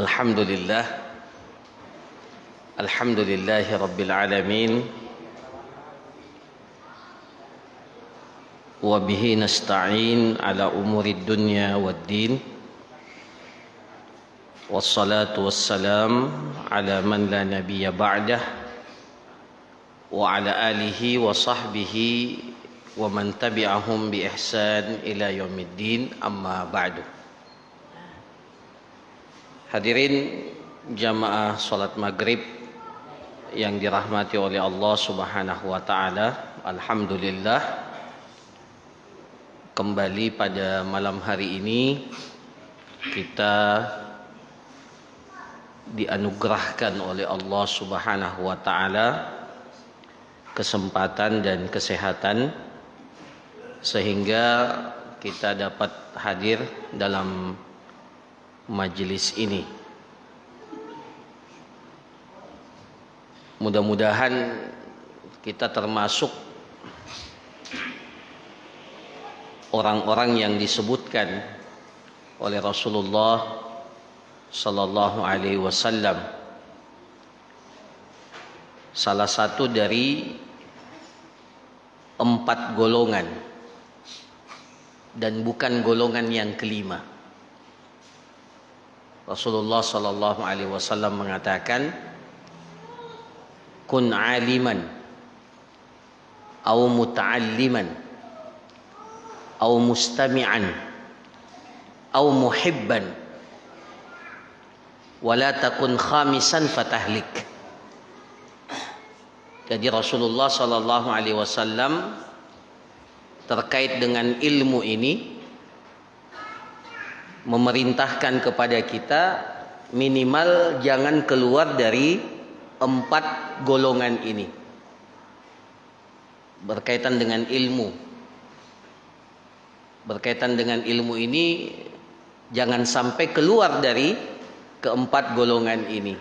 Alhamdulillah, Alhamdulillahi Rabbil Alamin, wa bihi nasta'in ala umuri dunya waddin, wassalatu wassalam ala man la nabiyya ba'dah, wa ala alihi wa sahbihi wa man tabi'ahum bi ihsan ila yaumiddin, amma ba'du. Hadirin jamaah salat maghrib yang dirahmati oleh Allah Subhanahu wa taala, alhamdulillah kembali pada malam hari ini kita dianugerahkan oleh Allah Subhanahu wa taala kesempatan dan kesehatan sehingga kita dapat hadir dalam majelis ini. Mudah-mudahan kita termasuk orang-orang yang disebutkan oleh Rasulullah sallallahu alaihi wasallam, salah satu dari 4 golongan dan bukan golongan yang kelima. Rasulullah sallallahu alaihi wasallam mengatakan, kun aliman au muta'alliman au mustami'an au muhibban wala takun khamisan fatahlik. Jadi Rasulullah sallallahu alaihi wasallam terkait dengan ilmu ini memerintahkan kepada kita minimal jangan keluar dari 4 golongan ini berkaitan dengan ilmu. Berkaitan dengan ilmu ini jangan sampai keluar dari keempat golongan ini.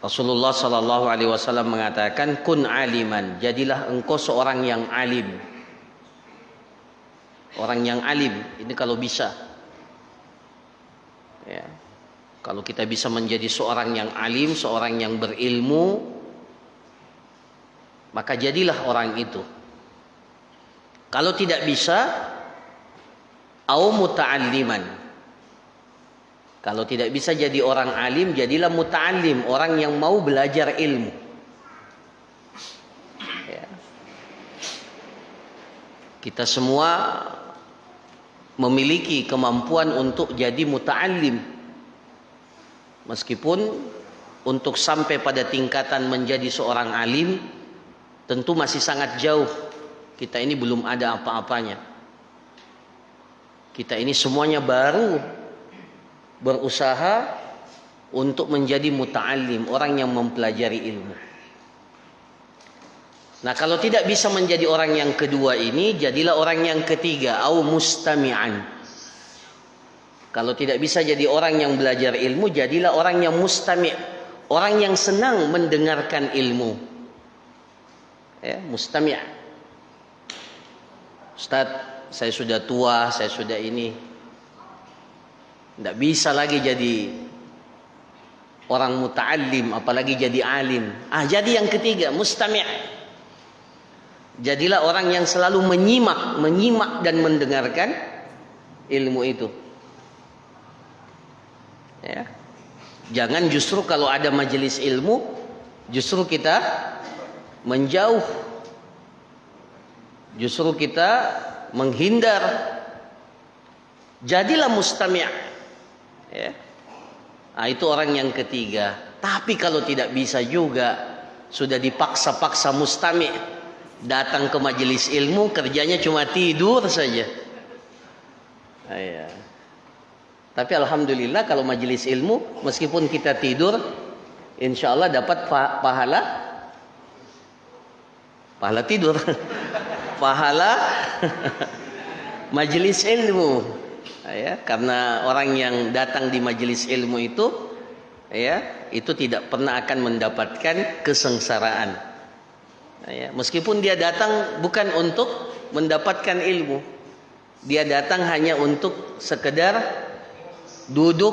Rasulullah sallallahu alaihi wasallam mengatakan, kun aliman, jadilah engkau seorang yang alim. Orang yang alim ini kalau bisa, ya, kalau kita bisa menjadi seorang yang alim, seorang yang berilmu, maka jadilah orang itu. Kalau tidak bisa, au muta'alliman. Kalau tidak bisa jadi orang alim, jadilah muta'allim, orang yang mau belajar ilmu. Ya. Kita semua memiliki kemampuan untuk jadi muta'allim. Meskipun untuk sampai pada tingkatan menjadi seorang alim tentu masih sangat jauh. Kita ini belum ada apa-apanya. Kita ini semuanya baru berusaha untuk menjadi muta'allim, orang yang mempelajari ilmu. Nah, kalau tidak bisa menjadi orang yang kedua ini, jadilah orang yang ketiga, au mustami'an. Kalau tidak bisa jadi orang yang belajar ilmu, jadilah orang yang mustami', orang yang senang mendengarkan ilmu. Ya, mustami'. Ustaz, saya sudah tua, saya sudah ini. Tidak bisa lagi jadi orang muta'allim, apalagi jadi alim. Jadi yang ketiga, mustami'. Jadilah orang yang selalu menyimak dan mendengarkan ilmu itu. Ya. Jangan justru kalau ada majelis ilmu, justru kita menjauh. Justru kita menghindar. Jadilah mustami'. Ya. Nah, itu orang yang ketiga. Tapi kalau tidak bisa juga, sudah dipaksa-paksa mustami', datang ke majelis ilmu kerjanya cuma tidur saja. Ya. Tapi alhamdulillah kalau majelis ilmu meskipun kita tidur, insya Allah dapat pahala tidur, pahala majelis ilmu. Ya, karena orang yang datang di majelis ilmu itu, ya, itu tidak pernah akan mendapatkan kesengsaraan. Ya, meskipun dia datang bukan untuk mendapatkan ilmu, Dia datang hanya untuk sekedar duduk,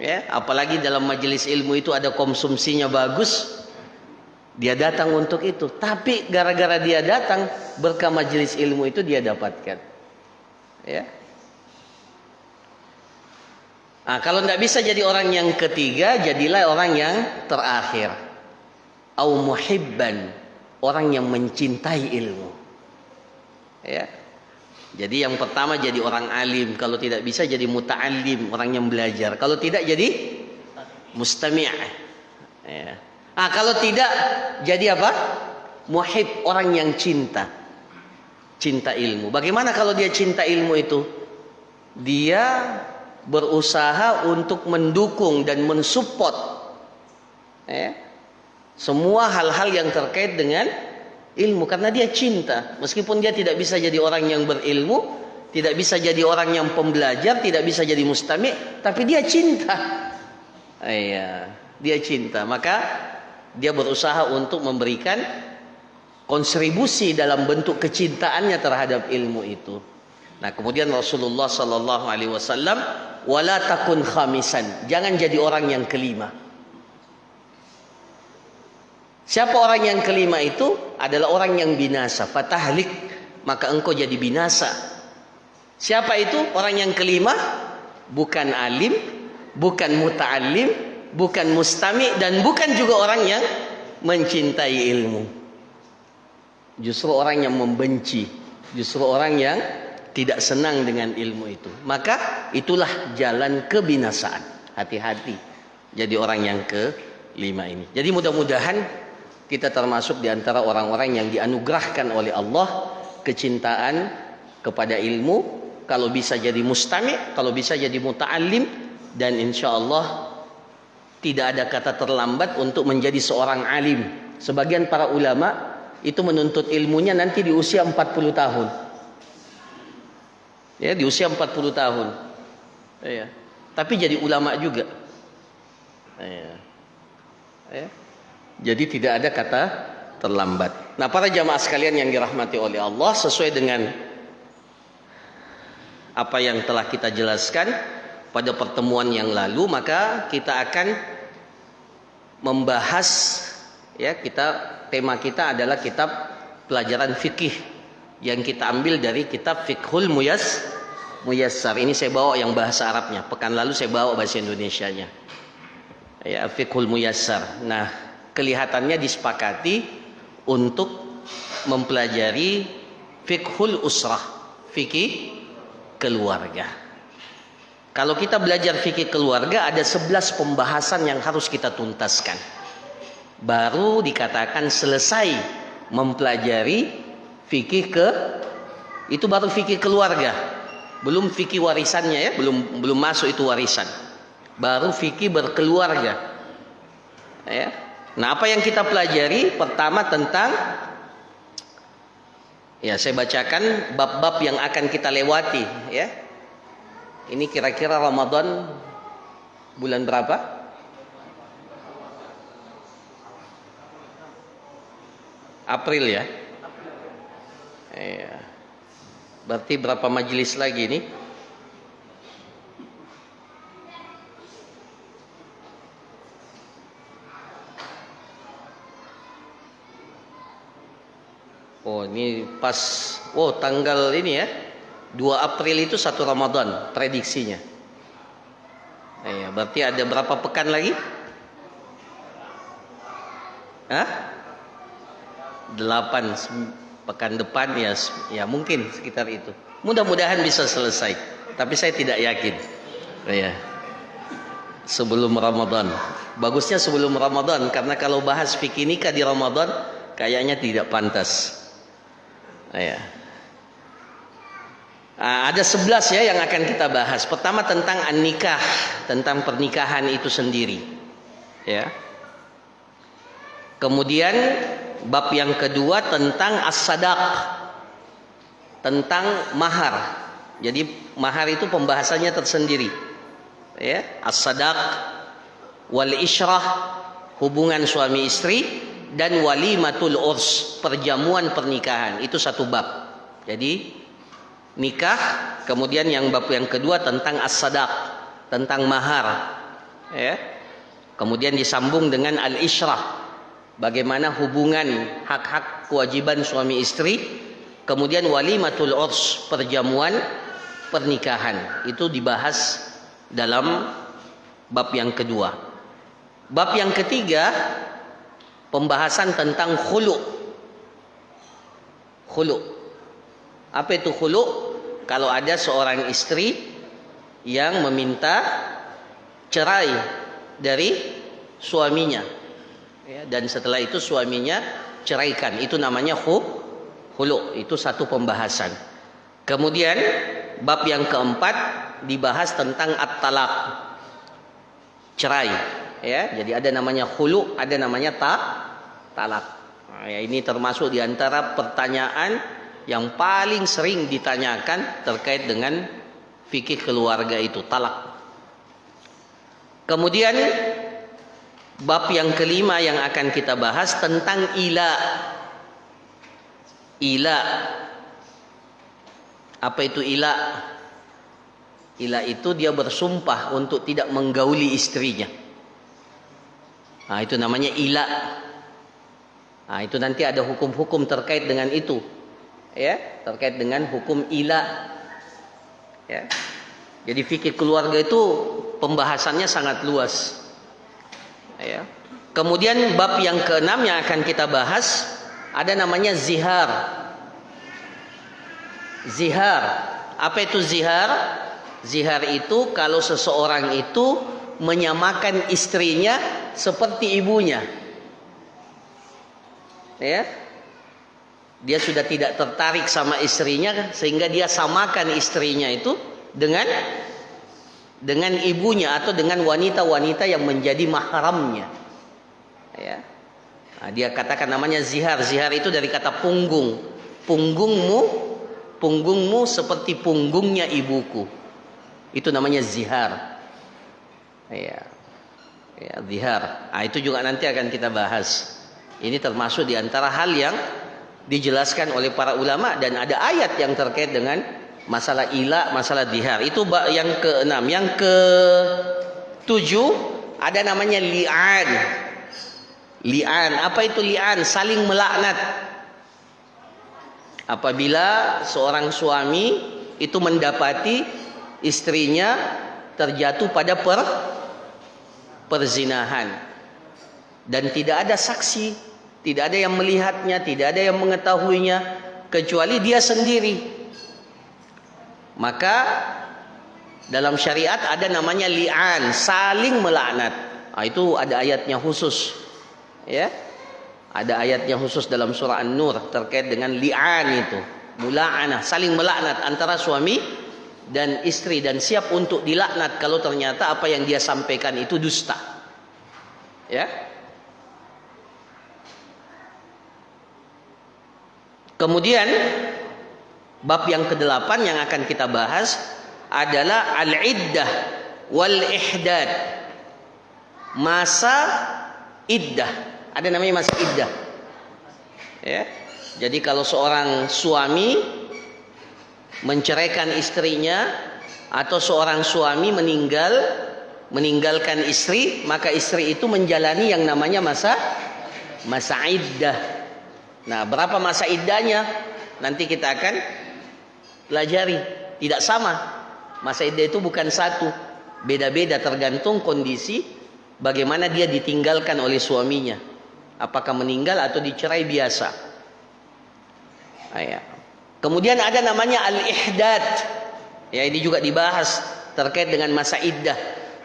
ya, apalagi dalam majelis ilmu itu ada konsumsinya bagus. Dia datang untuk itu, tapi gara-gara dia datang, berkah majelis ilmu itu dia dapatkan. Ya. Nah, kalau tidak bisa jadi orang yang ketiga, jadilah orang yang terakhir. Au muhibban, orang yang mencintai ilmu. Ya. Jadi yang pertama jadi orang alim, kalau tidak bisa jadi muta'allim, orang yang belajar. Kalau tidak jadi mustami'. Ya. Nah, kalau tidak jadi apa? Muhib, orang yang cinta. Cinta ilmu. Bagaimana kalau dia cinta ilmu itu? Dia berusaha untuk mendukung dan mensupport, ya, semua hal-hal yang terkait dengan ilmu, karena dia cinta. Meskipun dia tidak bisa jadi orang yang berilmu, tidak bisa jadi orang yang pembelajar, tidak bisa jadi mustami', tapi dia cinta. Iya, dia cinta. Maka dia berusaha untuk memberikan kontribusi dalam bentuk kecintaannya terhadap ilmu itu. Nah, kemudian Rasulullah sallallahu alaihi wasallam, wala takun khamisan, jangan jadi orang yang kelima. Siapa orang yang kelima itu? Adalah orang yang binasa. Fatahlik, maka engkau jadi binasa. Siapa itu orang yang kelima? Bukan alim, bukan muta'allim, bukan mustami', dan bukan juga orang yang mencintai ilmu. Justru orang yang membenci, justru orang yang tidak senang dengan ilmu itu. Maka itulah jalan kebinasaan. Hati-hati jadi orang yang kelima ini. Jadi mudah-mudahan kita termasuk di antara orang-orang yang dianugerahkan oleh Allah kecintaan kepada ilmu. Kalau bisa jadi mustami', kalau bisa jadi muta'allim, dan insya Allah tidak ada kata terlambat untuk menjadi seorang alim. Sebagian para ulama itu menuntut ilmunya nanti di usia 40 tahun. Ya, di usia 40 tahun. Ya. Tapi jadi ulama juga. Ya. Ya. Jadi tidak ada kata terlambat. Nah, para jamaah sekalian yang dirahmati oleh Allah, sesuai dengan apa yang telah kita jelaskan pada pertemuan yang lalu, maka kita akan membahas, ya, tema kita adalah kitab pelajaran fikih yang kita ambil dari kitab Fiqhul Muyassar. Ini saya bawa yang bahasa Arabnya. Pekan lalu saya bawa bahasa Indonesianya. Ya, Fiqhul Muyassar. Nah, kelihatannya disepakati untuk mempelajari Fiqhul Usrah, fikih keluarga. Kalau kita belajar fikih keluarga, ada 11 pembahasan yang harus kita tuntaskan. Baru dikatakan selesai mempelajari fikih itu baru fikih keluarga. Belum fikih warisannya, ya, belum masuk itu warisan. Baru fikih berkeluarga. Ya. Nah, apa yang kita pelajari? Pertama tentang, ya, saya bacakan bab-bab yang akan kita lewati, ya. Ini kira-kira Ramadan bulan berapa? April, ya. Iya. Berarti berapa majelis lagi nih? Oh, ini pas, tanggal ini, ya, 2 April itu 1 Ramadan prediksinya. Iya, berarti ada berapa pekan lagi? Hah? 8 pekan depan, ya mungkin sekitar itu. Mudah-mudahan bisa selesai, tapi saya tidak yakin. Ya. Sebelum Ramadan. Bagusnya sebelum Ramadan, karena kalau bahas fikih nikah di Ramadan kayaknya tidak pantas. Ya. Ada 11, ya, yang akan kita bahas. Pertama tentang an-nikah, tentang pernikahan itu sendiri. Ya. Kemudian bab yang kedua tentang as-sadaq, tentang mahar. Jadi mahar itu pembahasannya tersendiri. Ya, as-sadaq wal isyrah, hubungan suami istri, dan walimatul urs, perjamuan pernikahan. Itu satu bab. Jadi nikah. Kemudian yang bab yang kedua tentang as-sadaq, tentang mahar. Ya. Kemudian disambung dengan al-isyrah, bagaimana hubungan hak-hak kewajiban suami istri. Kemudian walimatul urs, perjamuan pernikahan. Itu dibahas dalam bab yang kedua. Bab yang ketiga, pembahasan tentang khulu. Khulu. Apa itu khulu? Kalau ada seorang istri yang meminta cerai dari suaminya, ya, dan setelah itu suaminya ceraikan, itu namanya khulu. Itu satu pembahasan. Kemudian bab yang keempat dibahas tentang at-talaq, cerai. Ya, jadi ada namanya khulu, ada namanya talak. Nah, ya, ini termasuk diantara pertanyaan yang paling sering ditanyakan terkait dengan fikih keluarga, itu talak. Kemudian bab yang kelima yang akan kita bahas tentang ila. Ila. Apa itu ila? Ila itu dia bersumpah untuk tidak menggauli istrinya. Nah, itu namanya ila. Nah, itu nanti ada hukum-hukum terkait dengan itu. Ya, terkait dengan hukum ila. Ya. Jadi fikih keluarga itu pembahasannya sangat luas. Ya. Kemudian bab yang keenam yang akan kita bahas ada namanya zihar. Zihar. Apa itu zihar? Zihar itu kalau seseorang itu menyamakan istrinya seperti ibunya. Ya. Dia sudah tidak tertarik sama istrinya sehingga dia samakan istrinya itu dengan ibunya atau dengan wanita-wanita yang menjadi mahramnya. Ya. Nah, dia katakan namanya zihar. Zihar itu dari kata punggung. Punggungmu seperti punggungnya ibuku. Itu namanya zihar. Ya. Ya, zihar. Nah, itu juga nanti akan kita bahas. Ini termasuk di antara hal yang dijelaskan oleh para ulama, dan ada ayat yang terkait dengan masalah ila, masalah zihar. Itu yang keenam. Yang ketujuh ada namanya li'an. Li'an. Apa itu li'an? Saling melaknat. Apabila seorang suami itu mendapati istrinya terjatuh pada perzinahan dan tidak ada saksi, tidak ada yang melihatnya, tidak ada yang mengetahuinya kecuali dia sendiri, maka dalam syariat ada namanya li'an, saling melaknat. Nah, itu ada ayatnya khusus. Ya. Ada ayatnya khusus dalam surah An-Nur terkait dengan li'an itu. Mula'anah, saling melaknat antara suami dan istri, dan siap untuk dilaknat kalau ternyata apa yang dia sampaikan itu dusta. Ya. Kemudian bab yang ke-8 yang akan kita bahas adalah al-iddah wal ihdad. Masa iddah. Ada namanya masa iddah. Ya. Jadi kalau seorang suami menceraikan istrinya atau seorang suami meninggalkan istri, maka istri itu menjalani yang namanya masa iddah. Nah, berapa masa iddahnya? Nanti kita akan pelajari. Tidak sama. Masa iddah itu bukan satu. Beda-beda tergantung kondisi bagaimana dia ditinggalkan oleh suaminya. Apakah meninggal atau dicerai biasa. Ya. Kemudian ada namanya al-ihdad. Ya, ini juga dibahas terkait dengan masa iddah.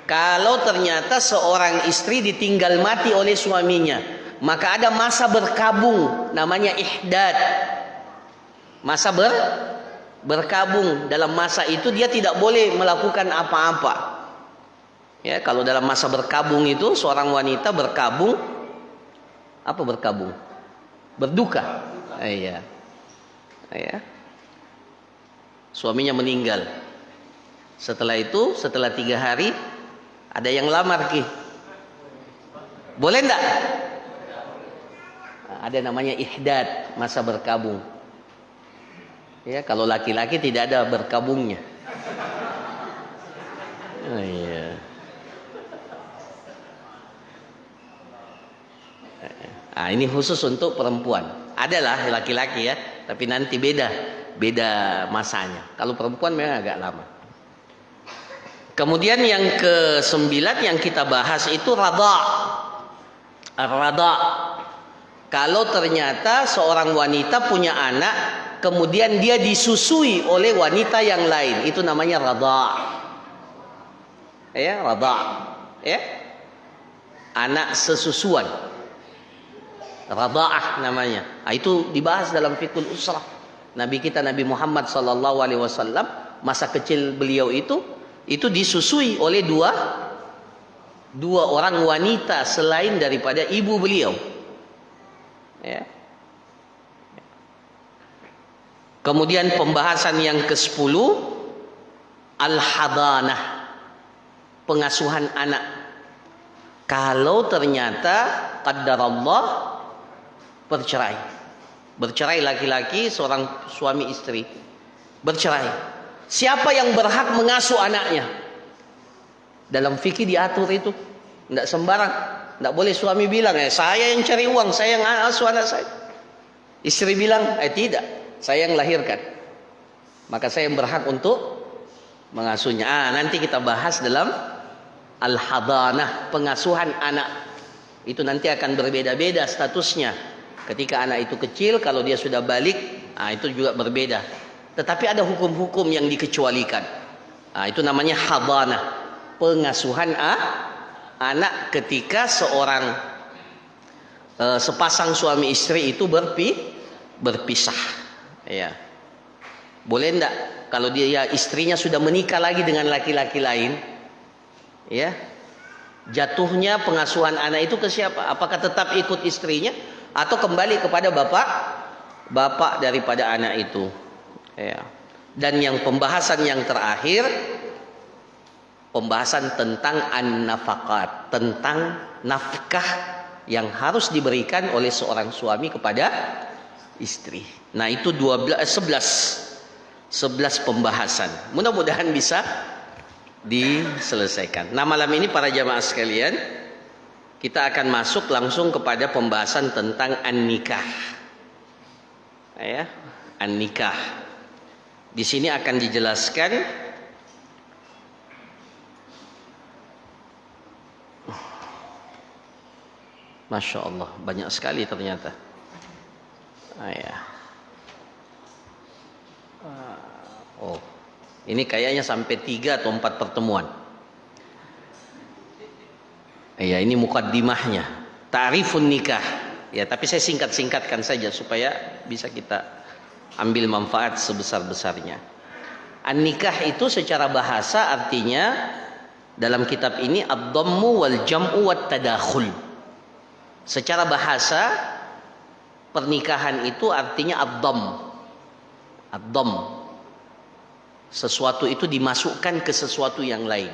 Kalau ternyata seorang istri ditinggal mati oleh suaminya, maka ada masa berkabung, namanya ihdad. Masa berkabung. Dalam masa itu dia tidak boleh melakukan apa-apa. Ya, kalau dalam masa berkabung itu seorang wanita berkabung, apa berkabung? Berduka. Iya. Ya. Suaminya meninggal. Setelah itu, setelah 3 hari ada yang lamar ki. Boleh enggak? Ada namanya ihdad, masa berkabung. Ya, kalau laki-laki tidak ada berkabungnya. Oh, iya. Ah, ini khusus untuk perempuan. Adalah laki-laki ya, tapi nanti beda masanya. Kalau perempuan memang agak lama. Kemudian yang ke-9 yang kita bahas itu radha. Radha. Kalau ternyata seorang wanita punya anak, kemudian dia disusui oleh wanita yang lain, itu namanya radha. Ya, radha. Ya. Anak sesusuan. Radha'ah namanya. Nah, itu dibahas dalam fiqhul usrah. Nabi kita Nabi Muhammad sallallahu alaihi wasallam masa kecil beliau itu disusui oleh dua orang wanita selain daripada ibu beliau. Ya. Kemudian pembahasan yang ke-10 al-hadanah, pengasuhan anak. Kalau ternyata qaddarallah bercerai laki-laki, seorang suami istri bercerai, siapa yang berhak mengasuh anaknya? Dalam fikih diatur itu, tidak sembarang. Tidak boleh suami bilang, saya yang cari uang, saya yang asuh anak saya. Istri bilang, tidak, saya yang lahirkan, maka saya yang berhak untuk mengasuhnya. Nanti kita bahas dalam al-hadanah, pengasuhan anak. Itu nanti akan berbeda-beda statusnya. Ketika anak itu kecil, kalau dia sudah balik, itu juga berbeda. Tetapi ada hukum-hukum yang dikecualikan. Itu namanya hadanah, pengasuhan anak ketika seorang sepasang suami istri itu berpisah. Ya. Boleh enggak kalau dia istrinya sudah menikah lagi dengan laki-laki lain? Ya. Jatuhnya pengasuhan anak itu ke siapa? Apakah tetap ikut istrinya atau kembali kepada bapak daripada anak itu? Ya. Dan yang pembahasan yang terakhir, pembahasan tentang an-nafaqat, tentang nafkah yang harus diberikan oleh seorang suami kepada istri. Nah, itu 11 pembahasan. Mudah-mudahan bisa diselesaikan. Nah, malam ini para jamaah sekalian, kita akan masuk langsung kepada pembahasan tentang an-nikah. Ya, an-nikah. Di sini akan dijelaskan Masya Allah, banyak sekali ternyata. Ya. Oh, ini kayaknya sampai 3 atau 4 pertemuan. Ya, ini mukaddimahnya. Ta'rifun nikah. Ya, tapi saya singkat-singkatkan saja supaya bisa kita ambil manfaat sebesar-besarnya. An-nikah itu secara bahasa artinya dalam kitab ini ad-dhammu wal jam'u wat tadakhul. Secara bahasa pernikahan itu artinya ad-dhamm. Ad-dhamm. Sesuatu itu dimasukkan ke sesuatu yang lain.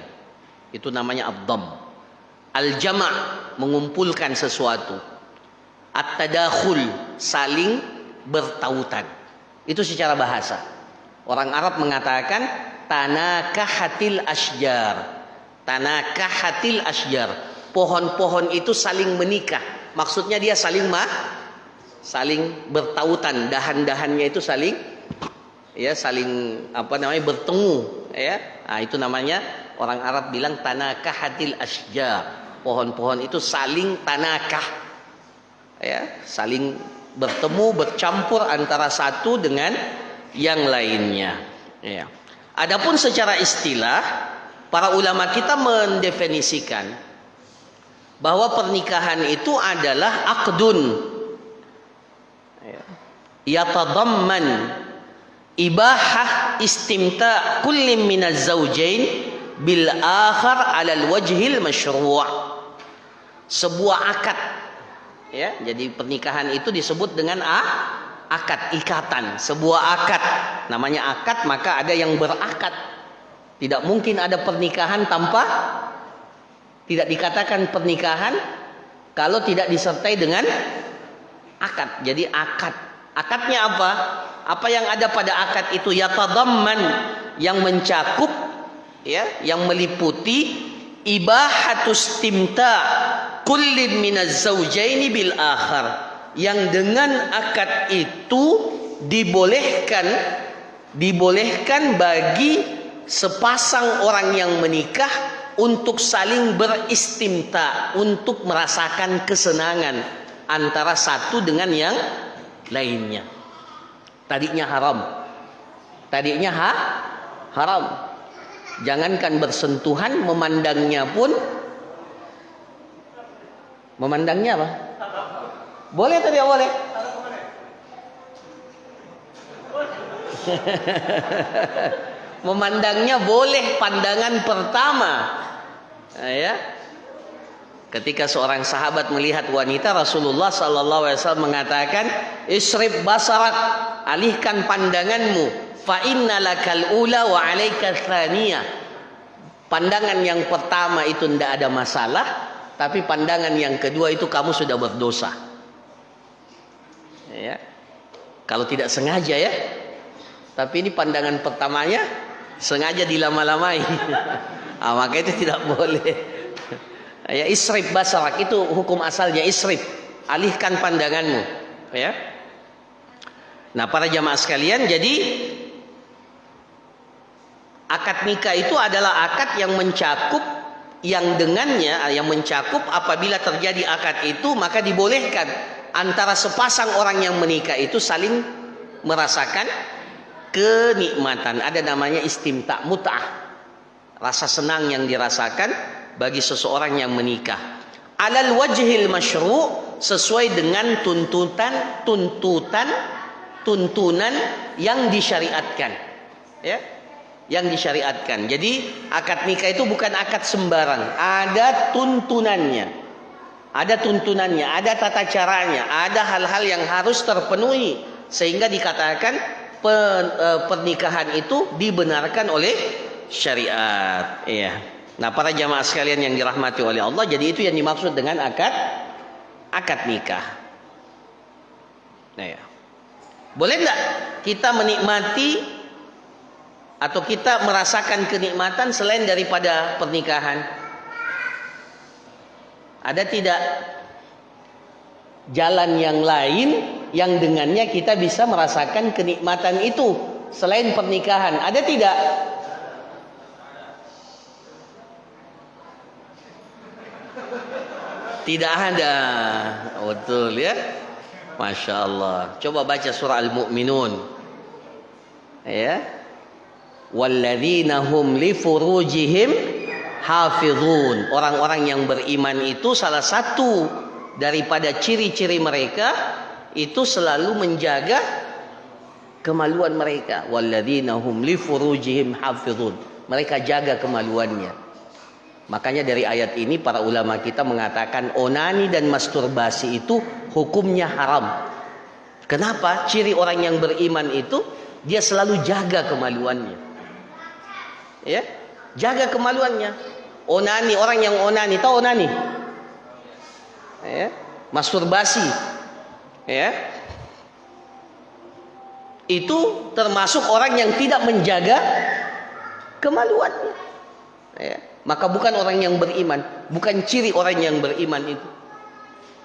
Itu namanya ad-dhamm. Al-jama' mengumpulkan sesuatu. At-tadakhul saling bertautan. Itu secara bahasa. Orang Arab mengatakan tanakahatil asjar. Tanakahatil asjar. Pohon-pohon itu saling menikah. Maksudnya dia saling bertautan, dahan-dahannya itu saling bertemu, ya. Nah, itu namanya orang Arab bilang tanakahatil asjar. Pohon-pohon itu saling tanakah, ya, saling bertemu, bercampur antara satu dengan yang lainnya, ya. Adapun secara istilah, para ulama kita mendefinisikan bahwa pernikahan itu adalah aqdun yatadamman ibahah istimta kulli minaz zawjain bil akhar 'ala al-wajhil masyru'. Sebuah akad, ya. Jadi pernikahan itu disebut dengan akad, ikatan, sebuah akad. Namanya akad, maka ada yang berakad. Tidak mungkin ada pernikahan tanpa, tidak dikatakan pernikahan kalau tidak disertai dengan akad. Jadi akad. Akadnya apa? Apa yang ada pada akad itu yatadamman, yang mencakup, ya, yang meliputi ibahatus timta kullin minaz zaujaini bil akhar, yang dengan akad itu dibolehkan bagi sepasang orang yang menikah untuk saling beristimta, untuk merasakan kesenangan antara satu dengan yang lainnya. Tadinya haram. Jangankan bersentuhan, memandangnya apa? Boleh atau tidak boleh? Memandangnya boleh pandangan pertama. Ya. Ketika seorang sahabat melihat wanita, Rasulullah sallallahu alaihi wasallam mengatakan, "Isrib basarak, alihkan pandanganmu, fa innalakal ula wa 'alaikal tsaniyah." Pandangan yang pertama itu tidak ada masalah, tapi pandangan yang kedua itu kamu sudah berdosa. Ya. Kalau tidak sengaja, ya. Tapi ini pandangan pertamanya sengaja dilama-lamai. Maka itu tidak boleh. Ya, isrif basarak itu hukum asalnya isrif, alihkan pandanganmu, ya. Nah, para jamaah sekalian, jadi akad nikah itu adalah akad yang mencakup, yang dengannya, yang mencakup apabila terjadi akad itu, maka dibolehkan antara sepasang orang yang menikah itu saling merasakan kenikmatan. Ada namanya istimta, mut'ah, rasa senang yang dirasakan bagi seseorang yang menikah. Alal wajhil masyru', sesuai dengan tuntunan yang disyariatkan. Ya, yang disyariatkan. Jadi akad nikah itu bukan akad sembarang, ada tuntunannya. Ada tata caranya, ada hal-hal yang harus terpenuhi sehingga dikatakan pernikahan itu dibenarkan oleh syariat. Iya. Nah, para jamaah sekalian yang dirahmati oleh Allah, jadi itu yang dimaksud dengan akad nikah. Nah, ya. Boleh enggak kita menikmati atau kita merasakan kenikmatan selain daripada pernikahan? Ada tidak jalan yang lain yang dengannya kita bisa merasakan kenikmatan itu selain pernikahan? Ada tidak? Tidak ada. Betul, ya. Masya Allah. Coba baca surah Al-Mu'minun, ya. Walladzina hum li furujihim hafizun. Orang-orang yang beriman itu salah satu daripada ciri-ciri mereka itu selalu menjaga kemaluan mereka. Walladzina hum li furujihim hafizun. Mereka jaga kemaluannya. Makanya dari ayat ini para ulama kita mengatakan onani dan masturbasi itu hukumnya haram. Kenapa? Ciri orang yang beriman itu dia selalu jaga kemaluannya. Ya, jaga kemaluannya. Onani, orang yang onani, tahu onani? Ya, masturbasi. Ya. Itu termasuk orang yang tidak menjaga kemaluannya. Ya. Maka bukan orang yang beriman, bukan ciri orang yang beriman itu.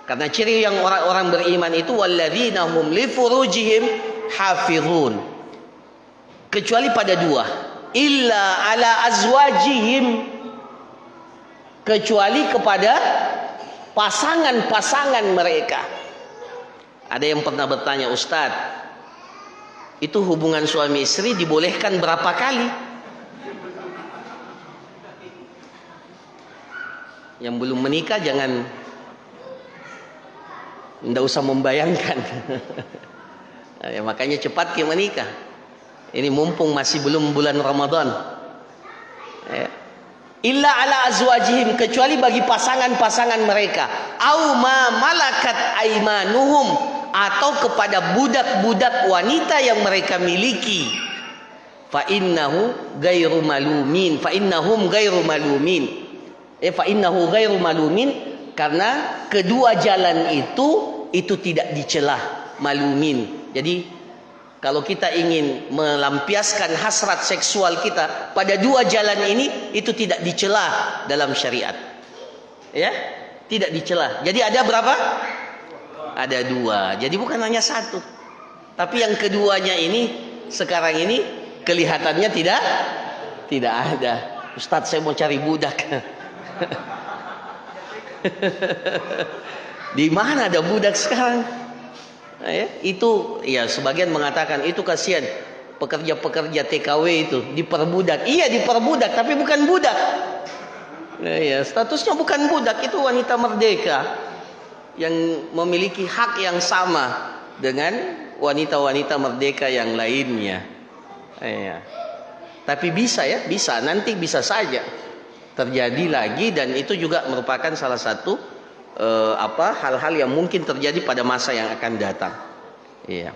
Karena ciri yang orang-orang beriman itu walladzina hum li furujihim hafizun. Kecuali pada dua, illa ala azwajihim, kecuali kepada pasangan-pasangan mereka. Ada yang pernah bertanya, Ustadz, itu hubungan suami istri dibolehkan berapa kali? Yang belum menikah jangan, tidak usah membayangkan. Ya, makanya cepat ke menikah. Ini mumpung masih belum bulan Ramadan. Ya. Illa ala azwajihim, kecuali bagi pasangan-pasangan mereka. Au ma malakat aimanuhum, atau kepada budak-budak wanita yang mereka miliki. Fa innahu ghairu malumin, fa innahum ghairu malumin. Fa innahu ghairu malumin, karena kedua jalan itu tidak dicelah, malumin. Jadi Kalau kita ingin melampiaskan hasrat seksual kita pada dua jalan ini, itu tidak dicela dalam syariat. Ya, tidak dicela. Jadi ada berapa? Ada dua. Jadi bukan hanya satu. Tapi yang keduanya ini sekarang ini kelihatannya tidak ada. Ustadz, saya mau cari budak. Di mana ada budak sekarang? Nah, ya, itu ya sebagian mengatakan itu kasihan pekerja-pekerja TKW itu diperbudak. Iya, diperbudak, tapi bukan budak. Nah, ya, statusnya bukan budak, itu wanita merdeka yang memiliki hak yang sama dengan wanita-wanita merdeka yang lainnya. Ya. Tapi bisa ya, bisa, nanti bisa saja terjadi lagi, dan itu juga merupakan salah satu hal-hal yang mungkin terjadi pada masa yang akan datang. Iya.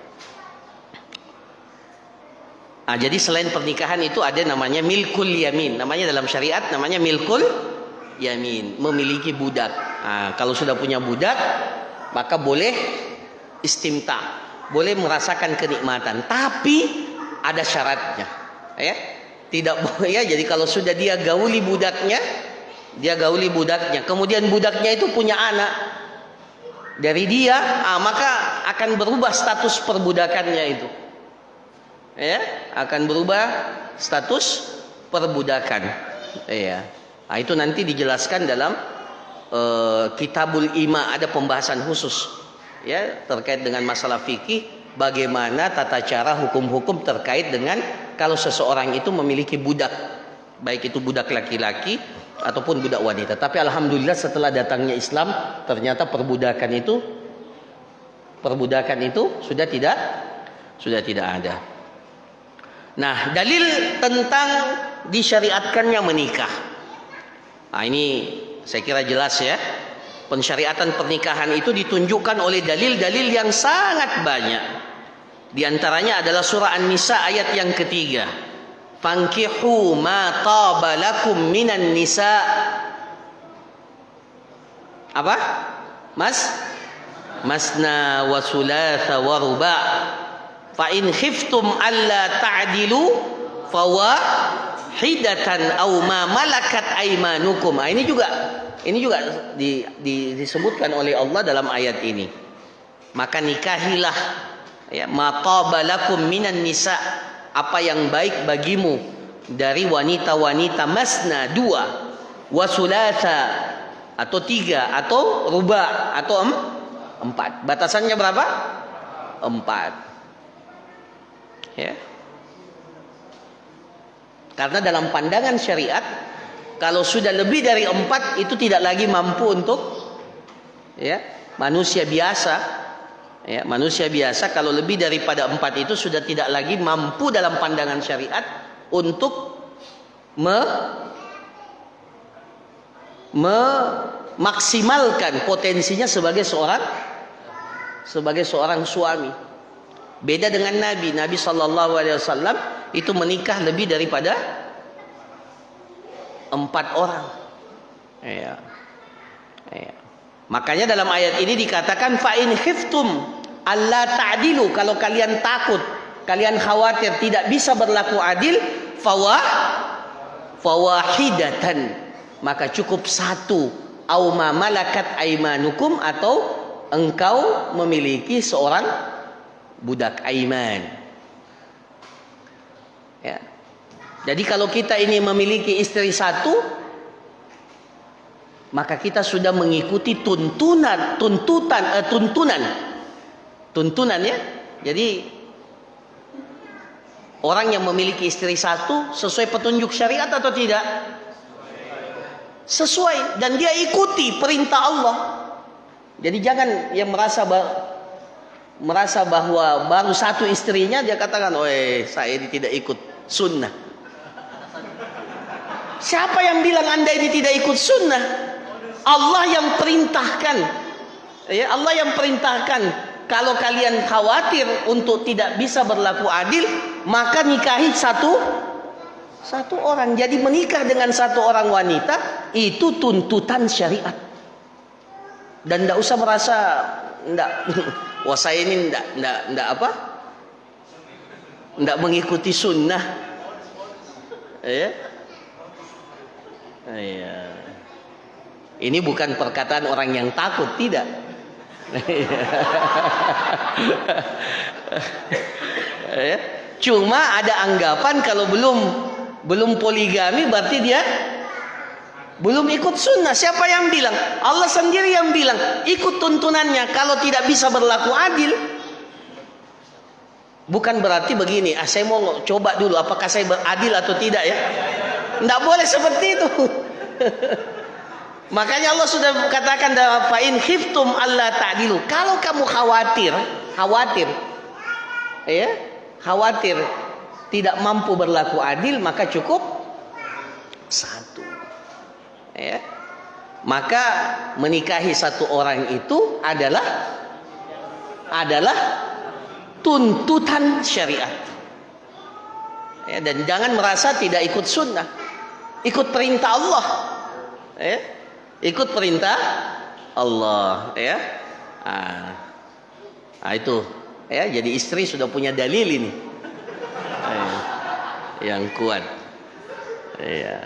Nah, jadi selain pernikahan itu ada namanya milkul yamin. Namanya dalam syariat namanya milkul yamin, memiliki budak. Nah, kalau sudah punya budak, maka boleh istimta, boleh merasakan kenikmatan, tapi ada syaratnya. Ya. Tidak boleh ya. Jadi kalau sudah dia gauli budaknya, kemudian budaknya itu punya anak dari dia, maka akan berubah status perbudakannya itu. Ya, akan berubah status perbudakan. Ya. Nah, itu nanti dijelaskan dalam Kitabul Ima, ada pembahasan khusus ya terkait dengan masalah fikih, bagaimana tata cara hukum-hukum terkait dengan kalau seseorang itu memiliki budak, baik itu budak laki-laki ataupun budak wanita. Tapi alhamdulillah setelah datangnya Islam, ternyata perbudakan itu sudah tidak ada. Nah, dalil tentang disyariatkannya menikah. Nah, ini saya kira jelas ya. Pensyariatan pernikahan itu ditunjukkan oleh dalil-dalil yang sangat banyak. Di antaranya adalah surah An-Nisa ayat yang ketiga. Fankihu ma taba lakum minan nisa. Apa? Masna wa sulatha wa ruba. Fa in khiftum alla ta'dilu fawahidatan aw ma malakat aymanukum. Ini juga disebutkan oleh Allah dalam ayat ini. Maka nikahilah ya, ma taba lakum minan nisa, apa yang baik bagimu dari wanita-wanita, masna, dua, wasulasa atau tiga, atau ruba atau empat. Batasannya berapa? 4. Ya. Karena dalam pandangan syariat, kalau sudah lebih dari 4 itu tidak lagi mampu untuk ya manusia biasa. Ya, manusia biasa kalau lebih daripada 4 itu sudah tidak lagi mampu dalam pandangan syariat untuk memaksimalkan potensinya sebagai seorang suami. Beda dengan Nabi Shallallahu Alaihi Wasallam itu menikah lebih daripada 4 orang. Ya. Ya. Makanya dalam ayat ini dikatakan fa in khiftum alla ta'dilu, kalau kalian takut, kalian khawatir tidak bisa berlaku adil, fawahidatan, maka cukup 1, au ma malakat aimanukum, atau engkau memiliki seorang budak aiman. Ya. Jadi kalau kita ini memiliki istri 1, maka kita sudah mengikuti tuntunan ya. Jadi orang yang memiliki istri 1 sesuai petunjuk syariat atau tidak? Sesuai, dan dia ikuti perintah Allah. Jadi jangan yang merasa bahwa baru 1 istrinya dia katakan, saya ini tidak ikut sunnah. Siapa yang bilang Anda ini tidak ikut sunnah? Allah yang perintahkan. Ya, Allah yang perintahkan. Kalau kalian khawatir untuk tidak bisa berlaku adil, maka nikahi satu orang. Jadi menikah dengan 1 orang wanita itu tuntutan syariat. Dan tidak usah merasa wah saya ini tidak apa? tidak mengikuti sunnah. Ya. Ya. Ini bukan perkataan orang yang takut, tidak. Ya. Cuma ada anggapan kalau belum poligami berarti dia belum ikut sunnah. Siapa yang bilang? Allah sendiri yang bilang, ikut tuntunannya. Kalau tidak bisa berlaku adil, bukan berarti begini, saya mau coba dulu apakah saya beradil atau tidak ya. Tidak boleh seperti itu. Makanya Allah sudah katakan dalam fa in khiftum alla ta'dilu. Kalau kamu khawatir ya, khawatir tidak mampu berlaku adil, maka cukup satu. Ya. Maka menikahi satu orang itu adalah tuntutan syariat. Ya, dan jangan merasa tidak ikut sunnah, ikut perintah Allah. Ya. Ikut perintah Allah, ya. Itu, ya. Jadi istri sudah punya dalil ini, yang kuat, ya.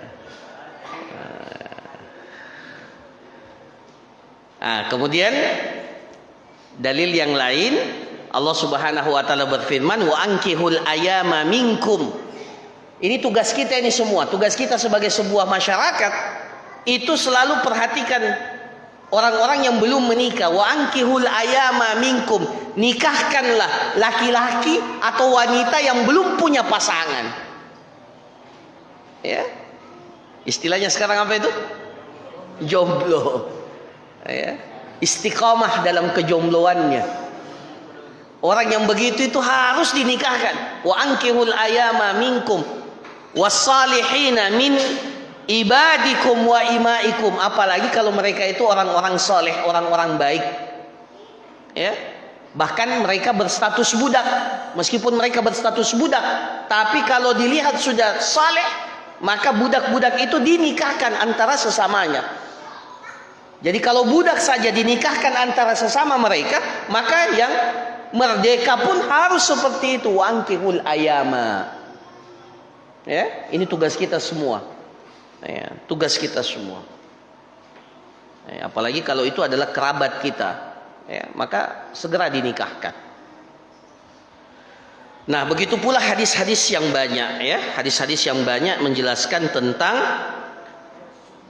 Kemudian dalil yang lain, Allah Subhanahu wa taala berfirman, wa ankihul ayama minkum. Ini tugas kita ini semua, tugas kita sebagai sebuah masyarakat. Itu selalu perhatikan orang-orang yang belum menikah. Wa ankihul ayama minkum. Nikahkanlah laki-laki atau wanita yang belum punya pasangan. Ya. Istilahnya sekarang apa itu? Jomblo. Ya. Istiqamah dalam kejombloannya. Orang yang begitu itu harus dinikahkan. Wa ankihul ayama minkum wassalihina min ibadikum wa imaikum. Apalagi kalau mereka itu orang-orang soleh, orang-orang baik, ya. Bahkan mereka berstatus budak. Meskipun mereka berstatus budak, tapi kalau dilihat sudah soleh, maka budak-budak itu dinikahkan antara sesamanya. Jadi kalau budak saja dinikahkan antara sesama mereka, maka yang merdeka pun harus seperti itu. Wangkihul ayama. Ya, ini tugas kita semua. Ya, tugas kita semua. Ya, apalagi kalau itu adalah kerabat kita, ya, maka segera dinikahkan. Nah, begitu pula hadis-hadis yang banyak, ya, hadis-hadis yang banyak menjelaskan tentang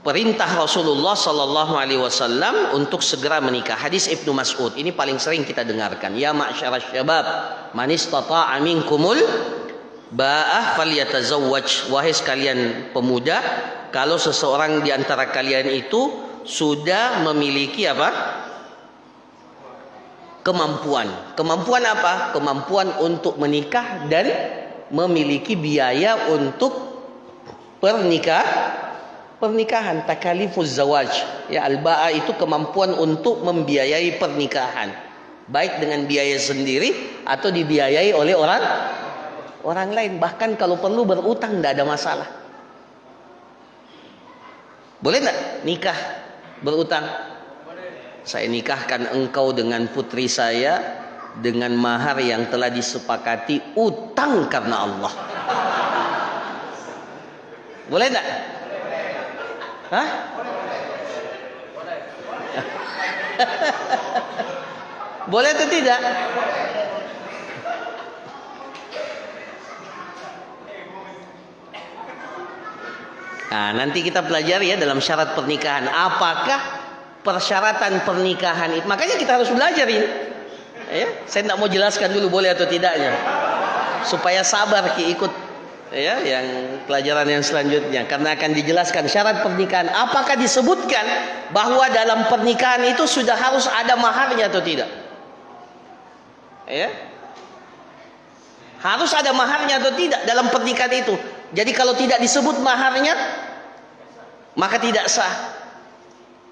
perintah Rasulullah Sallallahu Alaihi Wasallam untuk segera menikah. Hadis Ibnu Mas'ud ini paling sering kita dengarkan. Ya ma'syarasy syabab, man istata'a minkumul ba'ah falyatazawwaj. Wahai sekalian pemuda, kalau seseorang di antara kalian itu sudah memiliki apa? Kemampuan. Kemampuan apa? Kemampuan untuk menikah dan memiliki biaya untuk pernikahan. Takalifuz zawaj. Ya, al-ba'a itu kemampuan untuk membiayai pernikahan. Baik dengan biaya sendiri atau dibiayai oleh orang lain. Bahkan kalau perlu berutang, tidak ada masalah. Boleh tidak nikah berutang? Saya nikahkan engkau dengan putri saya dengan mahar yang telah disepakati, utang karena Allah. Boleh tidak? Hah? Boleh atau tidak? Nah, nanti kita pelajari ya dalam syarat pernikahan. Apakah persyaratan pernikahan itu? Makanya kita harus belajar ini. Ya, saya tidak mau jelaskan dulu boleh atau tidaknya, supaya sabar ikut ya yang pelajaran yang selanjutnya, karena akan dijelaskan syarat pernikahan. Apakah disebutkan bahwa dalam pernikahan itu sudah harus ada maharnya atau tidak? Ya, harus ada maharnya atau tidak dalam pernikahan itu? Jadi kalau tidak disebut maharnya, maka tidak sah.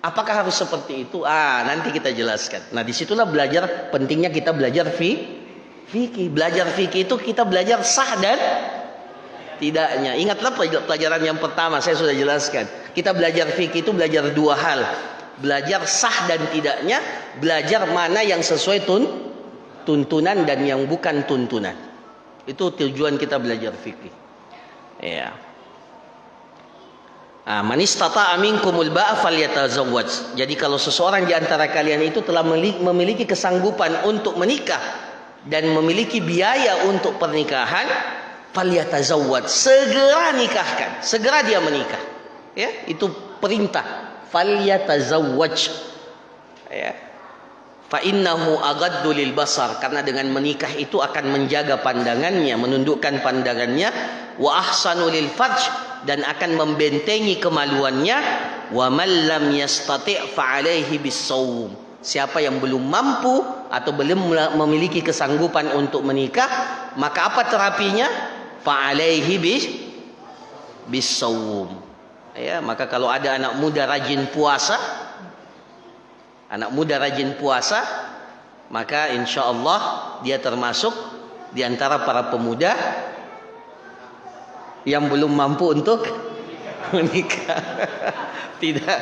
Apakah harus seperti itu? Nanti kita jelaskan. Nah, disitulah belajar, pentingnya kita belajar fikih. Belajar fikih itu kita belajar sah dan tidaknya. Ingatlah pelajaran yang pertama saya sudah jelaskan. Kita belajar fikih itu belajar dua hal. Belajar sah dan tidaknya, belajar mana yang sesuai tuntunan dan yang bukan tuntunan. Itu tujuan kita belajar fikih. Ya. Man istata'a minkumul ba'a falyatazawwaj. Jadi kalau seseorang di antara kalian itu telah memiliki kesanggupan untuk menikah dan memiliki biaya untuk pernikahan, falyatazawwaj, segera nikahkan, segera dia menikah. Ya, itu perintah. Falyatazawwaj. Ya. Fa innahu aghaddu lil basar, karena dengan menikah itu akan menjaga pandangannya, menundukkan pandangannya, wa ahsanu lil farj, dan akan membentengi kemaluannya, wa man lam yastati' fa alaihi bis-shaum. Siapa yang belum mampu atau belum memiliki kesanggupan untuk menikah, maka apa terapinya? Fa alaihi bis-shaum. Ya, maka kalau ada anak muda rajin puasa, maka insya Allah dia termasuk di antara para pemuda yang belum mampu untuk menikah. Tidak.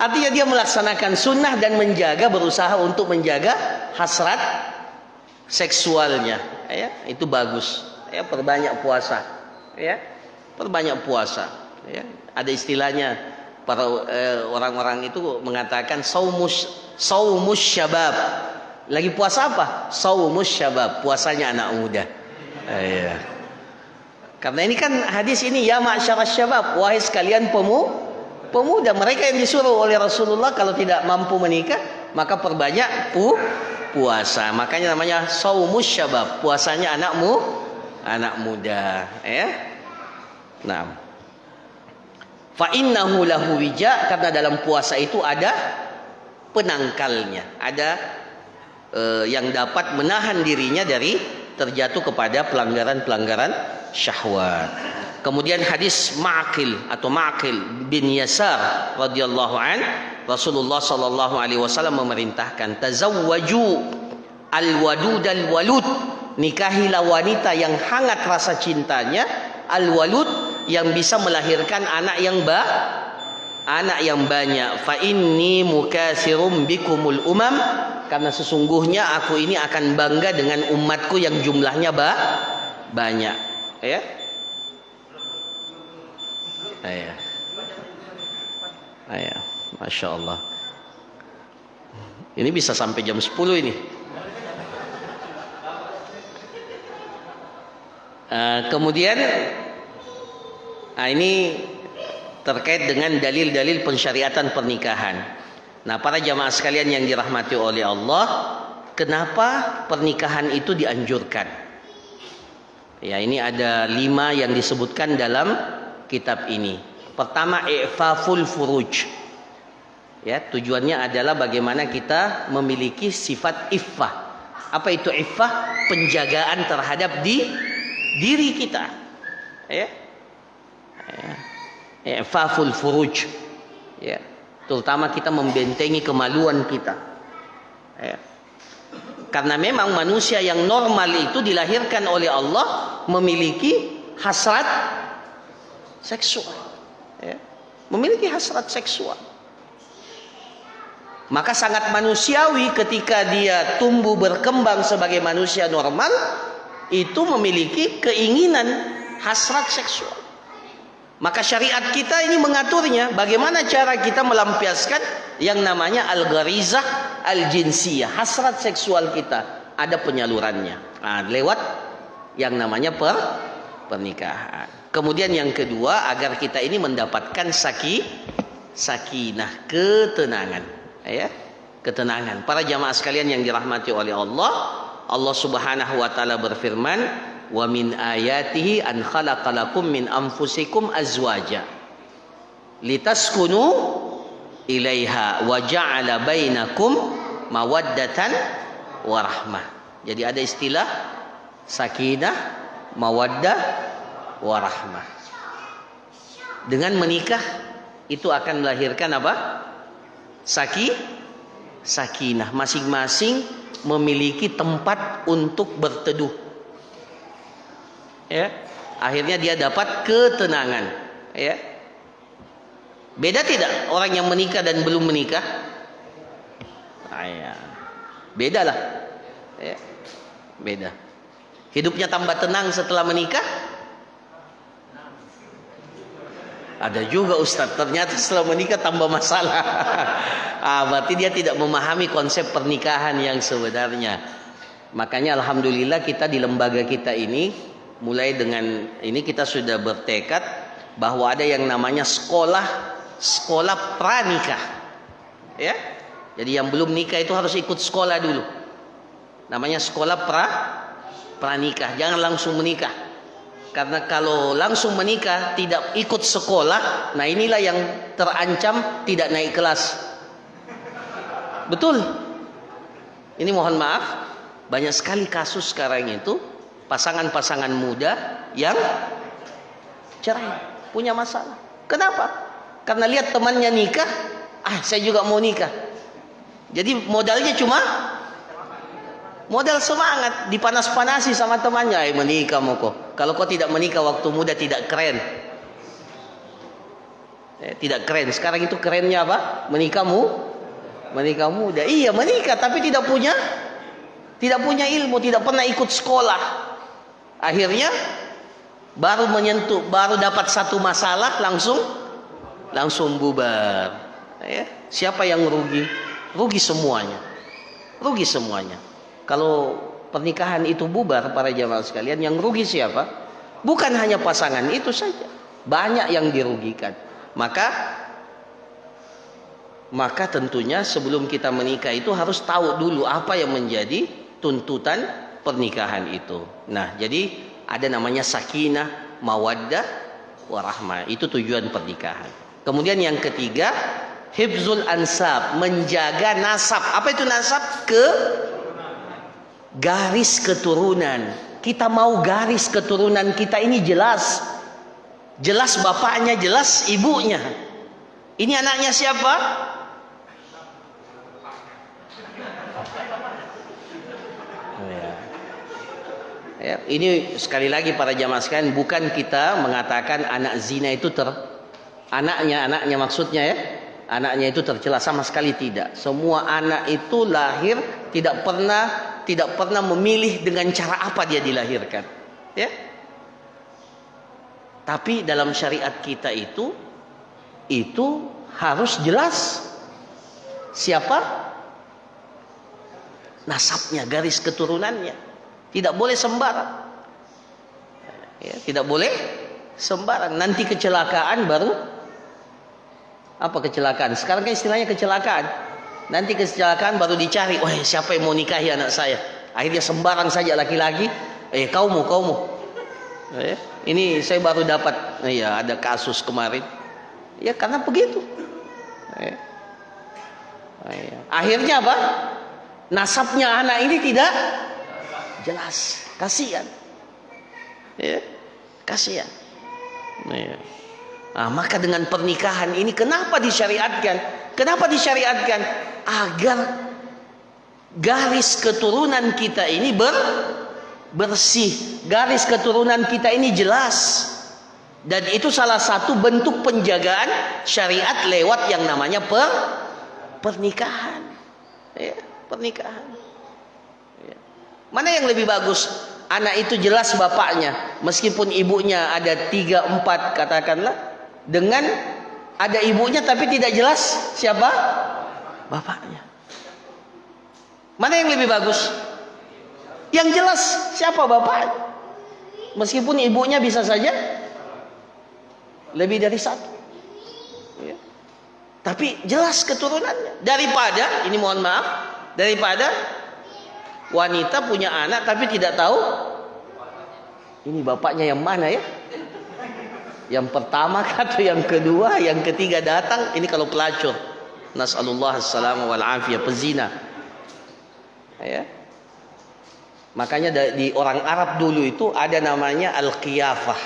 Artinya dia melaksanakan sunnah dan berusaha untuk menjaga hasrat seksualnya. Ya, itu bagus. Ya, perbanyak puasa. Ya, perbanyak puasa. Ya, ada istilahnya para orang-orang itu mengatakan saumus syabab. Lagi puasa apa? Saumus syabab, puasanya anak muda. Ya. Karena ini kan hadis ini, ya ma'syarasy syabab, wahai sekalian pemuda, mereka yang disuruh oleh Rasulullah kalau tidak mampu menikah maka perbanyak puasa. Makanya namanya saumus syabab, puasanya anak muda, ya. Nah, fa innahu lahu wija, karena dalam puasa itu ada penangkalnya, ada yang dapat menahan dirinya dari terjatuh kepada pelanggaran-pelanggaran syahwat. Kemudian hadis Ma'qil bin Yasar radhiyallahu an, Rasulullah sallallahu alaihi wasallam memerintahkan, tazawwaju al-wadud al-walud, nikahilah wanita yang hangat rasa cintanya, al-walud, yang bisa melahirkan anak yang banyak. Fa inni mukatsirum bikumul umam, karena sesungguhnya aku ini akan bangga dengan umatku yang jumlahnya banyak. Ya. Masya Allah. Ini bisa sampai jam 10 ini. Kemudian ini terkait dengan dalil-dalil pensyariatan pernikahan. Nah, para jamaah sekalian yang dirahmati oleh Allah, kenapa pernikahan itu dianjurkan? Ya, ini ada 5 yang disebutkan dalam kitab ini. Pertama, i'faful furuj. Ya, tujuannya adalah bagaimana kita memiliki sifat iffah. Apa itu iffah? Penjagaan terhadap diri kita. Ya. I'faful furuj. Ya. Terutama kita membentengi kemaluan kita. Ya. Karena memang manusia yang normal itu dilahirkan oleh Allah memiliki hasrat seksual. Ya. Memiliki hasrat seksual. Maka sangat manusiawi ketika dia tumbuh berkembang sebagai manusia normal, itu memiliki keinginan hasrat seksual. Maka syariat kita ini mengaturnya, bagaimana cara kita melampiaskan yang namanya al-gharizah al-jinsiyah, hasrat seksual kita, ada penyalurannya. Nah, lewat yang namanya pernikahan. Kemudian yang kedua, agar kita ini mendapatkan sakinah, ketenangan, ya, ketenangan. Para jamaah sekalian yang dirahmati oleh Allah, Allah Subhanahu wa taala berfirman, wa min ayatihi an khalaqalakum min anfusikum azwaja litaskunu ilaiha wa ja'ala bainakum mawaddatan warahmah. Jadi ada istilah sakinah, mawaddah, warahmah. Dengan menikah itu akan melahirkan apa? Sakinah. Masing-masing memiliki tempat untuk berteduh. Ya, akhirnya dia dapat ketenangan. Ya, beda tidak orang yang menikah dan belum menikah? Ya, beda lah. Ya, beda. Hidupnya tambah tenang setelah menikah? Ada juga Ustadz, ternyata setelah menikah tambah masalah. Berarti dia tidak memahami konsep pernikahan yang sebenarnya. Makanya alhamdulillah kita di lembaga kita ini, mulai dengan ini kita sudah bertekad bahwa ada yang namanya sekolah pranikah. Ya. Jadi yang belum nikah itu harus ikut sekolah dulu. Namanya sekolah pranikah, jangan langsung menikah. Karena kalau langsung menikah tidak ikut sekolah, nah inilah yang terancam tidak naik kelas. Betul. Ini mohon maaf, banyak sekali kasus sekarang itu pasangan-pasangan muda yang cerai, punya masalah. Kenapa? Karena lihat temannya nikah, saya juga mau nikah. Jadi modalnya cuma modal semangat, dipanas-panasi sama temannya, menikah mau kok. Kalau kau tidak menikah waktu muda tidak keren. Tidak keren. Sekarang itu kerennya apa? Menikah muda. Iya, menikah tapi tidak punya ilmu, tidak pernah ikut sekolah. Akhirnya baru dapat satu masalah langsung bubar. Ya, siapa yang rugi? Rugi semuanya. Kalau pernikahan itu bubar, para jamaah sekalian, yang rugi siapa? Bukan hanya pasangan itu saja, banyak yang dirugikan. Maka tentunya sebelum kita menikah itu harus tahu dulu apa yang menjadi tuntutan pernikahan itu. Nah, jadi ada namanya sakinah, mawaddah, warahmah. Itu tujuan pernikahan. Kemudian yang ketiga, hifzul ansab, menjaga nasab. Apa itu nasab? Garis keturunan. Kita mau garis keturunan kita ini jelas bapaknya, jelas ibunya. Ini anaknya siapa? Ya, ini sekali lagi para jamaah sekalian, bukan kita mengatakan anak zina itu anaknya maksudnya ya. Anaknya itu tercela, sama sekali tidak. Semua anak itu lahir tidak pernah memilih dengan cara apa dia dilahirkan. Ya. Tapi dalam syariat kita itu harus jelas siapa nasabnya, garis keturunannya. Tidak boleh sembarang. Ya, tidak boleh sembarang. Nanti kecelakaan baru apa kecelakaan? Sekarang kan istilahnya kecelakaan. Nanti kecelakaan baru dicari, siapa yang mau nikahi anak saya? Akhirnya sembarang saja laki-laki, kau mau. Ini saya baru dapat, ada kasus kemarin. Ya karena begitu. Akhirnya apa? Nasabnya anak ini tidak jelas. Kasihan. Ya, kasihan. Maka dengan pernikahan ini kenapa disyariatkan? Agar garis keturunan kita ini bersih, garis keturunan kita ini jelas. Dan itu salah satu bentuk penjagaan syariat lewat yang namanya pernikahan. Ya, pernikahan. Ya. Mana yang lebih bagus? Anak itu jelas bapaknya, meskipun ibunya ada 3, 4 katakanlah, dengan ada ibunya tapi tidak jelas siapa bapaknya. Mana yang lebih bagus? Yang jelas siapa bapaknya, meskipun ibunya bisa saja lebih dari satu. Ya. Tapi jelas keturunannya. Daripada, ini mohon maaf, daripada wanita punya anak tapi tidak tahu ini bapaknya yang mana ya. Yang pertama atau yang kedua, yang ketiga datang, ini kalau pelacur. Nas'alullah as-salamu wal afiyah, pezina. Ya. Makanya di orang Arab dulu itu ada namanya al-qiyafah.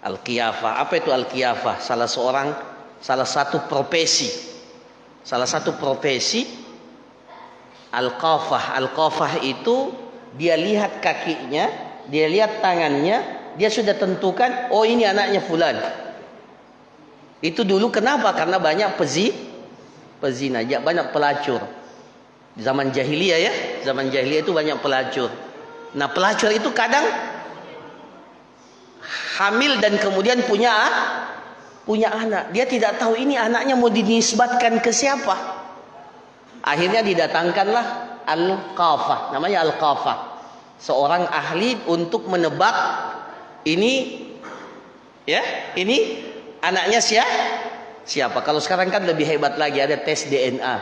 Al-qiyafah, apa itu al-qiyafah? Salah satu profesi. Al-qafah itu dia lihat kakinya, dia lihat tangannya, dia sudah tentukan, ini anaknya fulan. Itu dulu kenapa? Karena banyak pezina, banyak pelacur. Zaman jahiliyah ya, zaman jahiliyah itu banyak pelacur. Nah, pelacur itu kadang hamil dan kemudian punya anak. Dia tidak tahu ini anaknya mau dinisbatkan ke siapa. Akhirnya didatangkanlah al-qafah, namanya al-qafah. Seorang ahli untuk menebak ini anaknya siapa. Kalau sekarang kan lebih hebat lagi, ada tes DNA.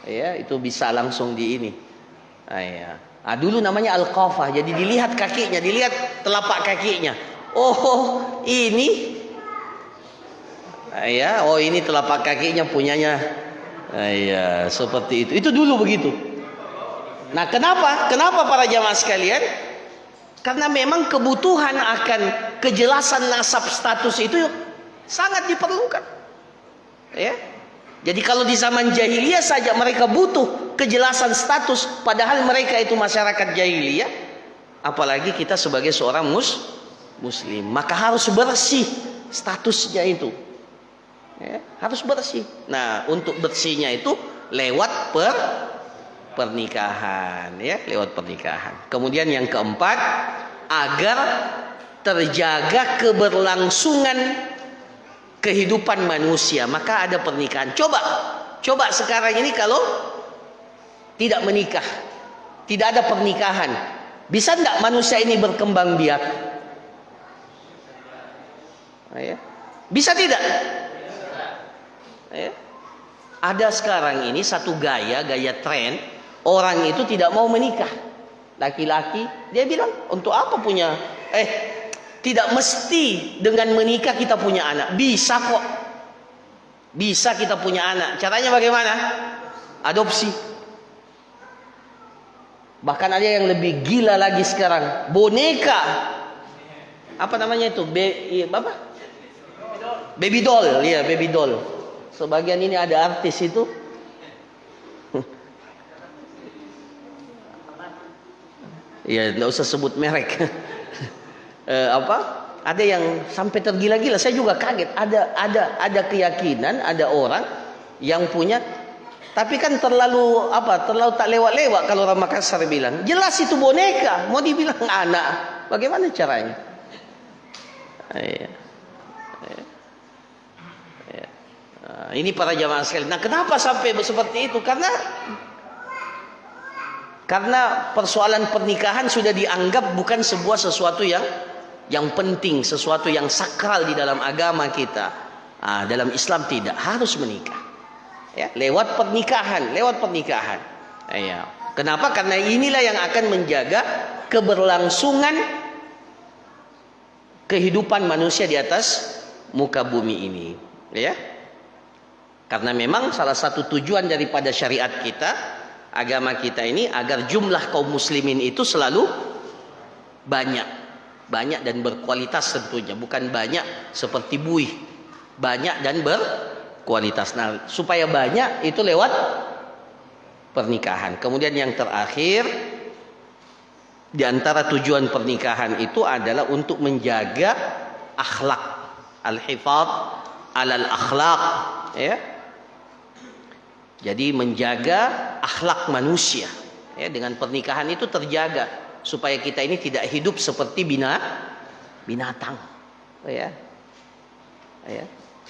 Ya, itu bisa langsung di ini. Dulu namanya al-qafah. Jadi dilihat kakinya, dilihat telapak kakinya. Oh, ini ini telapak kakinya punyanya. Seperti itu. Itu dulu begitu. Nah, kenapa para jamaah sekalian? Karena memang kebutuhan akan kejelasan nasab status itu sangat diperlukan. Ya. Jadi kalau di zaman jahiliyah saja mereka butuh kejelasan status, padahal mereka itu masyarakat jahiliyah, apalagi kita sebagai seorang muslim, maka harus bersih statusnya itu. Ya, harus bersih. Nah, untuk bersihnya itu lewat pernikahan, ya, lewat pernikahan. Kemudian yang keempat, agar terjaga keberlangsungan kehidupan manusia, maka ada pernikahan. Coba sekarang ini kalau tidak menikah, tidak ada pernikahan, bisa enggak manusia ini berkembang biak? Bisa tidak? Ada sekarang ini satu gaya tren, orang itu tidak mau menikah. Laki-laki dia bilang, untuk apa punya tidak mesti dengan menikah kita punya anak. Bisa kok, bisa kita punya anak. Caranya bagaimana? Adopsi. Bahkan ada yang lebih gila lagi sekarang, boneka, apa namanya itu, baby doll, ya, baby doll. Sebagian ini ada artis itu ya, nggak usah sebut merek. Ada yang sampai tergila-gila. Saya juga kaget. Ada keyakinan, ada orang yang punya, tapi kan terlalu tak lewat-lewat. Kalau orang Makassar bilang, jelas itu boneka, mau dibilang anak, bagaimana caranya? Ini para jamaah sekalian. Nah, kenapa sampai seperti itu? Karena persoalan pernikahan sudah dianggap bukan sebuah sesuatu yang penting, sesuatu yang sakral di dalam agama kita. Dalam Islam tidak harus menikah. Ya, lewat pernikahan. Kenapa? Karena inilah yang akan menjaga keberlangsungan kehidupan manusia di atas muka bumi ini. Ya. Karena memang salah satu tujuan daripada syariat kita, agama kita ini, agar jumlah kaum muslimin itu selalu banyak dan berkualitas tentunya, bukan banyak seperti buih, banyak dan berkualitas. Nah, supaya banyak itu lewat pernikahan. Kemudian yang terakhir, di antara tujuan pernikahan itu adalah untuk menjaga akhlak, al-hifadz alal akhlak, ya. Jadi menjaga akhlak manusia, ya, dengan pernikahan itu terjaga supaya kita ini tidak hidup seperti binatang, ya.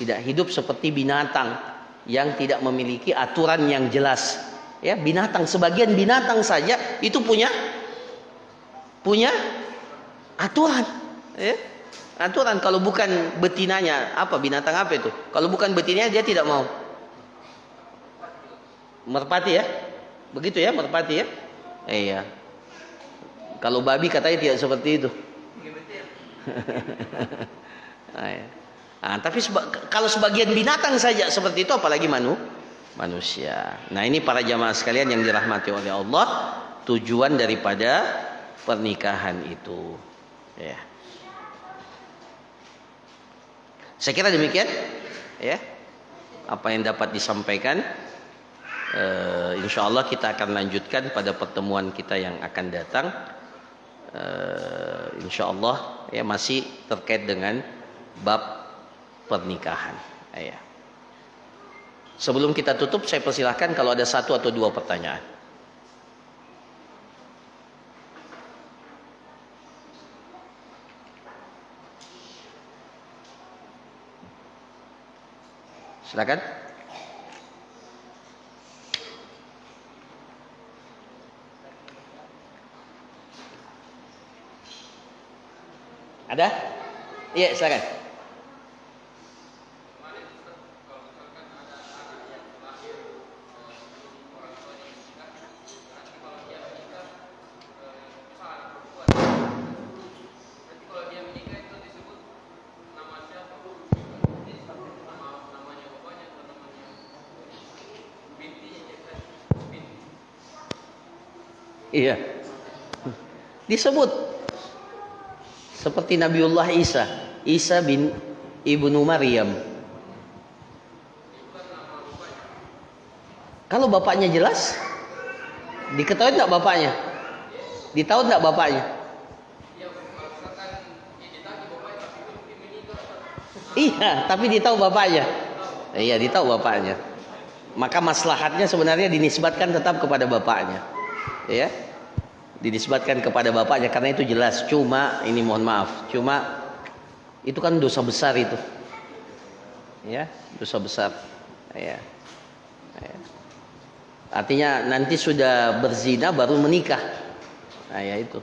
Tidak hidup seperti binatang yang tidak memiliki aturan yang jelas, ya. Sebagian binatang saja itu punya aturan, ya. Aturan, kalau bukan betinanya, binatang apa itu? Kalau bukan betinanya dia tidak mau. Merpati, ya, begitu ya, merpati, ya. Iya. Kalau babi katanya tidak seperti itu. Tapi kalau sebagian binatang saja seperti itu, apalagi manusia. Nah, ini para jamaah sekalian yang dirahmati oleh Allah, tujuan daripada pernikahan itu. Ya. Saya kira demikian, ya, apa yang dapat disampaikan. Insya Allah kita akan lanjutkan pada pertemuan kita yang akan datang. Insya Allah, ya, masih terkait dengan bab pernikahan. Ya. Sebelum kita tutup, saya persilahkan kalau ada satu atau dua pertanyaan. Silakan. Ada? Iya, silakan. Iya. Disebut seperti Nabiullah Isa, Isa bin Ibnu Maryam. Kalau bapaknya jelas, diketahui enggak bapaknya? Ditahu enggak bapaknya? Iya, tapi ditahu bapaknya. Iya, ditahu bapaknya. Maka maslahatnya sebenarnya dinisbatkan tetap kepada bapaknya. Ya, dinisbatkan kepada bapaknya karena itu jelas. Cuma ini mohon maaf, cuma itu kan dosa besar itu, ya, dosa besar, ya. Ya. Artinya nanti sudah berzina baru menikah, nah ya itu.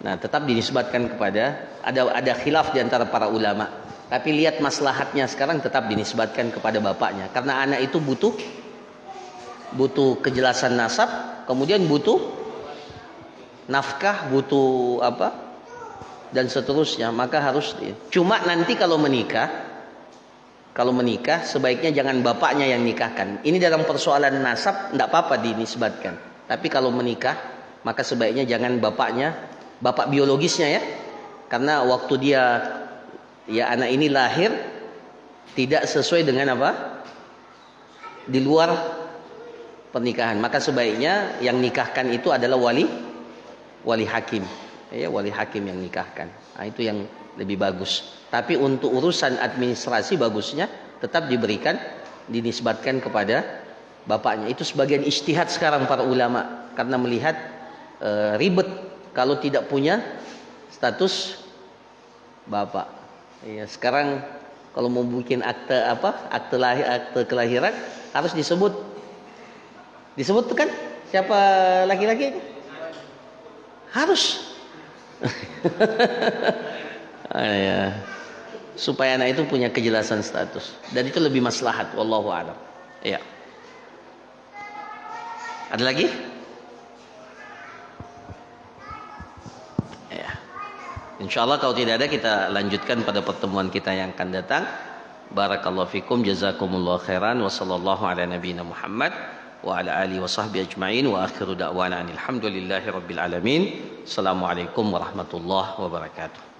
Nah tetap dinisbatkan kepada, ada khilaf di antara para ulama, tapi lihat maslahatnya sekarang tetap dinisbatkan kepada bapaknya karena anak itu butuh kejelasan nasab, kemudian butuh nafkah, butuh apa dan seterusnya, maka harus. Cuma nanti kalau menikah sebaiknya jangan bapaknya yang nikahkan. Ini dalam persoalan nasab tidak apa-apa dinisbatkan, tapi kalau menikah maka sebaiknya jangan bapaknya, bapak biologisnya ya, karena waktu dia ya anak ini lahir tidak sesuai dengan apa, di luar pernikahan, maka sebaiknya yang nikahkan itu adalah wali hakim, ya, wali hakim yang nikahkan. Nah, itu yang lebih bagus. Tapi untuk urusan administrasi bagusnya tetap dinisbatkan kepada bapaknya. Itu sebagian ijtihad sekarang para ulama karena melihat ribet kalau tidak punya status bapak. Ya, sekarang kalau mau bikin akte kelahiran harus disebut kan siapa laki-laki harus ya, supaya anak itu punya kejelasan status dan itu lebih maslahat, wallahu a'lam. Ya. Ada lagi? Ya. Insyaallah kalau tidak ada kita lanjutkan pada pertemuan kita yang akan datang. Barakallahu fikum, jazakumullahu khairan, wa sallallahu ala nabiyina Muhammad wa ala alihi wa sahbihi ajma'in, wa akhiru da'wana alhamdulillahi rabbil alamin. Assalamualaikum warahmatullahi wabarakatuh.